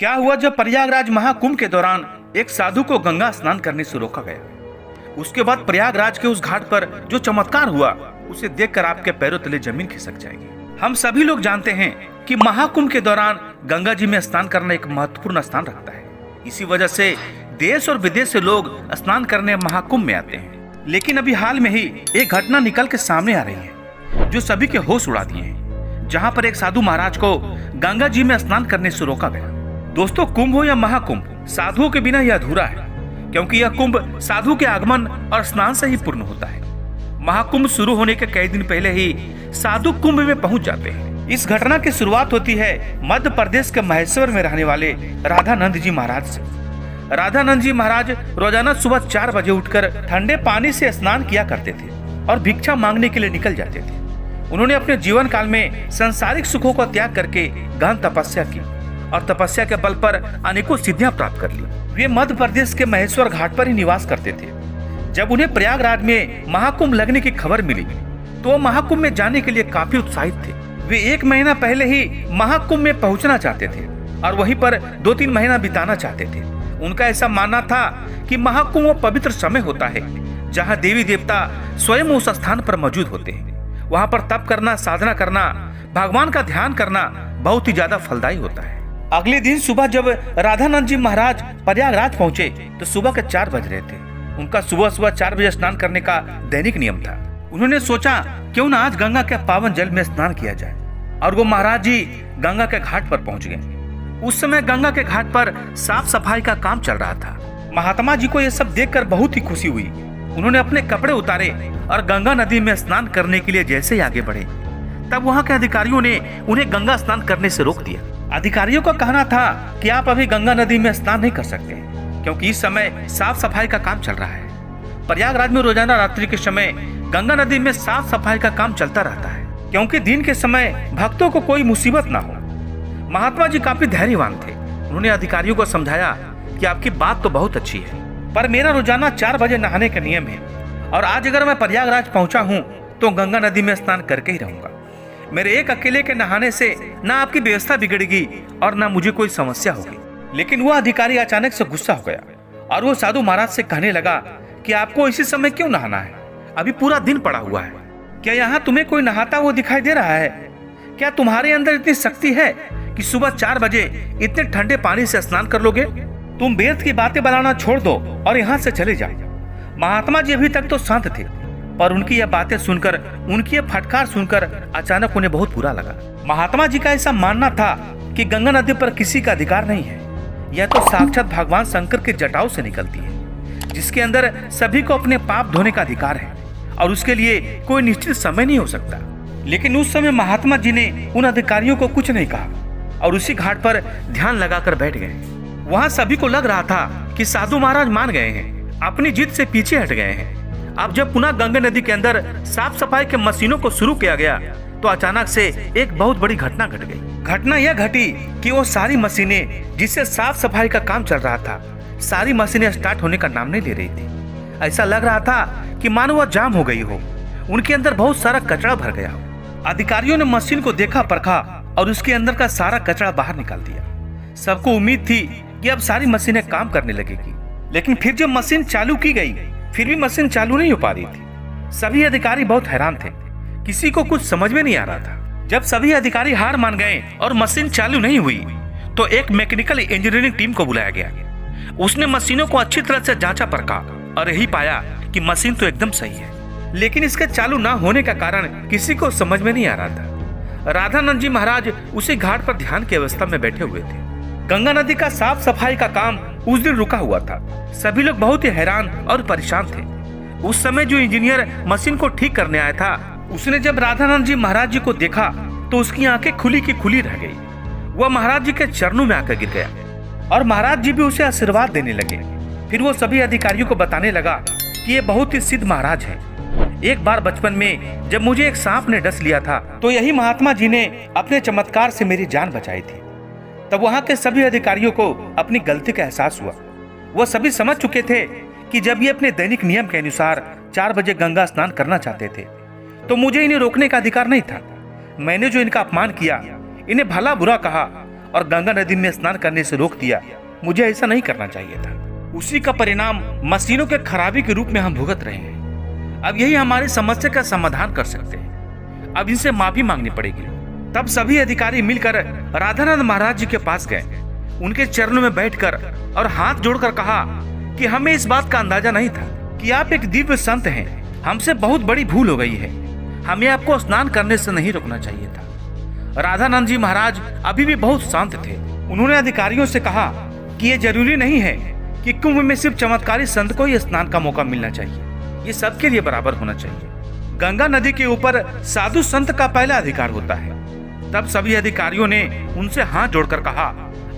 क्या हुआ जब प्रयागराज महाकुंभ के दौरान एक साधु को गंगा स्नान करने से रोका गया। उसके बाद प्रयागराज के उस घाट पर जो चमत्कार हुआ उसे देखकर आपके पैरों तले जमीन खिसक जाएगी। हम सभी लोग जानते हैं कि महाकुंभ के दौरान गंगा जी में स्नान करना एक महत्वपूर्ण स्थान रखता है। इसी वजह से देश और विदेश से लोग स्नान करने महाकुंभ में आते हैं। लेकिन अभी हाल में ही एक घटना निकल के सामने आ रही है जो सभी के होश उड़ा दिए हैं, जहां पर एक साधु महाराज को गंगा जी में स्नान करने से रोका गया। दोस्तों, कुंभ हो या महाकुंभ, साधुओं के बिना यह अधूरा है, क्योंकि यह कुंभ साधु के आगमन और स्नान से ही पूर्ण होता है। महाकुंभ शुरू होने के कई दिन पहले ही साधु कुंभ में पहुंच जाते हैं। इस घटना की शुरुआत होती है मध्य प्रदेश के महेश्वर में रहने वाले राधानंद जी महाराज से। राधानंद जी महाराज रोजाना सुबह 4 बजे उठकर ठंडे पानी से स्नान किया करते थे और भिक्षा मांगने के लिए निकल जाते थे। उन्होंने अपने जीवन काल में सांसारिक सुखों का त्याग करके गहन तपस्या की और तपस्या के बल पर अनेकों सिद्धियां प्राप्त कर ली। वे मध्य प्रदेश के महेश्वर घाट पर ही निवास करते थे। जब उन्हें प्रयागराज में महाकुंभ लगने की खबर मिली तो वो महाकुंभ में जाने के लिए काफी उत्साहित थे। वे 1 महीना पहले ही महाकुंभ में पहुंचना चाहते थे और वहीं पर 2-3 महीना बिताना चाहते थे। उनका ऐसा मानना था कि महाकुंभ वो पवित्र समय होता है जहाँ देवी देवता स्वयं उस स्थान पर मौजूद होते हैं। वहाँ पर तप करना, साधना करना, भगवान का ध्यान करना बहुत ही ज्यादा फलदायी होता है। अगले दिन सुबह जब राधानंद जी महाराज प्रयागराज पहुंचे तो सुबह के 4 बज रहे थे। उनका सुबह 4 बजे स्नान करने का दैनिक नियम था। उन्होंने सोचा क्यों न आज गंगा के पावन जल में स्नान किया जाए और वो महाराज जी गंगा के घाट पर पहुंच गए। उस समय गंगा के घाट पर साफ सफाई का काम चल रहा था। महात्मा जी को यह सब देखकर बहुत ही खुशी हुई। उन्होंने अपने कपड़े उतारे और गंगा नदी में स्नान करने के लिए जैसे ही आगे बढ़े तब वहाँ के अधिकारियों ने उन्हें गंगा स्नान करने से रोक दिया। अधिकारियों का कहना था कि आप अभी गंगा नदी में स्नान नहीं कर सकते क्योंकि इस समय साफ सफाई का काम चल रहा है। प्रयागराज में रोजाना रात्रि के समय गंगा नदी में साफ सफाई का काम चलता रहता है क्योंकि दिन के समय भक्तों को कोई मुसीबत ना हो। महात्मा जी काफी धैर्यवान थे। उन्होंने अधिकारियों को समझाया कि आपकी बात तो बहुत अच्छी है, पर मेरा रोजाना 4 बजे नहाने का नियम है और आज अगर मैं प्रयागराज पहुंचा हूं तो गंगा नदी में स्नान करके ही रहूंगा। मेरे एक अकेले के नहाने से ना आपकी व्यवस्था बिगड़ेगी और ना मुझे कोई समस्या होगी। लेकिन वह अधिकारी अचानक से गुस्सा हो गया और वो साधु महाराज से कहने लगा कि आपको इसी समय क्यों नहाना है? अभी पूरा दिन पड़ा हुआ है। क्या यहाँ तुम्हें कोई नहाता हुआ दिखाई दे रहा है? क्या तुम्हारे अंदर इतनी शक्ति है कि सुबह 4 बजे इतने ठंडे पानी से स्नान कर लोगे? तुम व्यर्थ की बातें बनाना छोड़ दो और यहाँ से चले जाओ। महात्मा जी अभी तक तो शांत थे, पर उनकी यह बातें सुनकर, उनकी यह फटकार सुनकर अचानक उन्हें बहुत बुरा लगा। महात्मा जी का ऐसा मानना था कि गंगा नदी पर किसी का अधिकार नहीं है। यह तो साक्षात भगवान शंकर के जटाओं से निकलती है, जिसके अंदर सभी को अपने पाप धोने का अधिकार है और उसके लिए कोई निश्चित समय नहीं हो सकता। लेकिन उस समय महात्मा जी ने उन अधिकारियों को कुछ नहीं कहा और उसी घाट पर ध्यान लगाकर बैठ गए। वहाँ सभी को लग रहा था कि साधु महाराज मान गए हैं, अपनी जिद से पीछे हट गए हैं। अब जब पुनः गंगा नदी के अंदर साफ सफाई के मशीनों को शुरू किया गया तो अचानक से एक बहुत बड़ी घटना घट गई। घटना यह घटी कि वो सारी मशीनें जिससे साफ सफाई का काम चल रहा था, सारी मशीनें स्टार्ट होने का नाम नहीं ले रही थी। ऐसा लग रहा था कि मानो वह जाम हो गई हो, उनके अंदर बहुत सारा कचरा भर गया हो। अधिकारियों ने मशीन को देखा परखा और उसके अंदर का सारा कचरा बाहर निकाल दिया। सबको उम्मीद थी कि अब सारी मशीनें काम करने लगेगी, लेकिन फिर जब मशीन चालू की गई फिर भी मशीन चालू नहीं हो पा रही थी। सभी अधिकारी बहुत हैरान थे, किसी को कुछ समझ में नहीं आ रहा था। जब सभी अधिकारी हार मान गए और मशीन चालू नहीं हुई तो एक मैकेनिकल इंजीनियरिंग टीम को बुलाया गया। उसने मशीनों को अच्छी तरह से जांचा परखा और यही पाया कि मशीन तो एकदम सही है, लेकिन इसके चालू ना होने का कारण किसी को समझ में नहीं आ रहा था। राधानंद जी महाराज उसी घाट पर ध्यान की अवस्था में बैठे हुए थे। गंगा नदी का साफ सफाई का काम उस दिन रुका हुआ था। सभी लोग बहुत ही हैरान और परेशान थे। उस समय जो इंजीनियर मशीन को ठीक करने आया था, उसने जब राधानंद जी महाराज जी को देखा तो उसकी आंखें खुली की खुली रह गई। वह महाराज जी के चरणों में आकर गिर गया और महाराज जी भी उसे आशीर्वाद देने लगे। फिर वो सभी अधिकारियों को बताने लगा कि ये बहुत ही सिद्ध महाराज है। एक बार बचपन में जब मुझे एक सांप ने डस लिया था तो यही महात्मा जी ने अपने चमत्कार से मेरी जान बचाई थी। तब वहाँ के सभी अधिकारियों को अपनी गलती का एहसास हुआ। वह सभी समझ चुके थे कि जब ये अपने दैनिक नियम के अनुसार 4 बजे गंगा स्नान करना चाहते थे तो मुझे इन्हें रोकने का अधिकार नहीं था। मैंने जो इनका अपमान किया, इन्हें भला बुरा कहा और गंगा नदी में स्नान करने से रोक दिया। मुझे ऐसा नहीं करना चाहिए था। उसी का परिणाम मशीनों के खराबी के रूप में हम भुगत रहे हैं। अब यही हमारी समस्या का समाधान कर सकते हैं। अब इनसे माफी मांगनी पड़ेगी। तब सभी अधिकारी मिलकर राधानंद महाराज जी के पास गए। उनके चरणों में बैठकर और हाथ जोड़कर कहा कि हमें इस बात का अंदाजा नहीं था कि आप एक दिव्य संत हैं। हमसे बहुत बड़ी भूल हो गई है। हमें आपको स्नान करने से नहीं रोकना चाहिए था। राधानंद जी महाराज अभी भी बहुत शांत थे। उन्होंने अधिकारियों से कहा कि यह जरूरी नहीं है कि कुंभ में सिर्फ चमत्कारी संत को ही स्नान का मौका मिलना चाहिए। ये सबके लिए बराबर होना चाहिए। गंगा नदी के ऊपर साधु संत का पहला अधिकार होता है। तब सभी अधिकारियों ने उनसे हाथ जोड़कर कहा,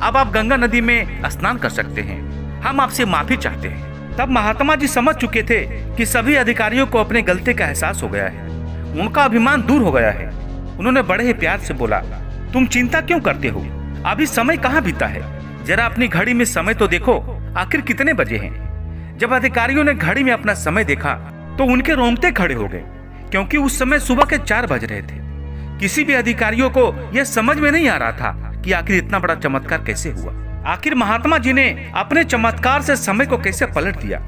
अब आप गंगा नदी में स्नान कर सकते हैं। हम आपसे माफी चाहते हैं। तब महात्मा जी समझ चुके थे कि सभी अधिकारियों को अपने गलती का एहसास हो गया है। उनका अभिमान दूर हो गया है। उन्होंने बड़े ही प्यार से बोला, तुम चिंता क्यों करते हो? अभी समय कहाँ बीता है? जरा अपनी घड़ी में समय तो देखो, आखिर कितने बजे हैं? जब अधिकारियों ने घड़ी में अपना समय देखा तो उनके रोंगटे खड़े हो गए, क्योंकि उस समय सुबह के 4 बज रहे थे। किसी भी अधिकारियों को यह समझ में नहीं आ रहा था कि आखिर इतना बड़ा चमत्कार कैसे हुआ। आखिर महात्मा जी ने अपने चमत्कार से समय को कैसे पलट दिया।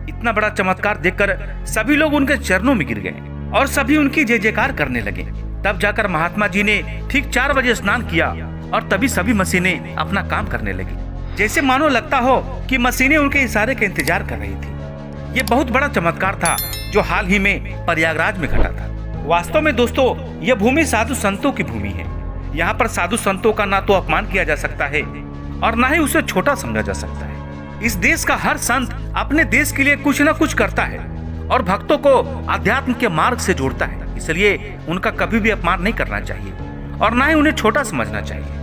इतना बड़ा चमत्कार देखकर सभी लोग उनके चरणों में गिर गए और सभी उनकी जय जयकार करने लगे। तब जाकर महात्मा जी ने ठीक 4 बजे स्नान किया और तभी सभी मशीनें अपना काम करने लगी, जैसे मानो लगता हो कि मशीनें उनके इशारे के इंतजार कर रही थी। ये बहुत बड़ा चमत्कार था जो हाल ही में प्रयागराज में घटा था। वास्तव में दोस्तों, यह भूमि साधु संतों की भूमि है। यहाँ पर साधु संतों का ना तो अपमान किया जा सकता है और ना ही उसे छोटा समझा जा सकता है। इस देश का हर संत अपने देश के लिए कुछ न कुछ करता है और भक्तों को अध्यात्म के मार्ग से जोड़ता है। इसलिए उनका कभी भी अपमान नहीं करना चाहिए और ना ही उन्हें छोटा समझना चाहिए।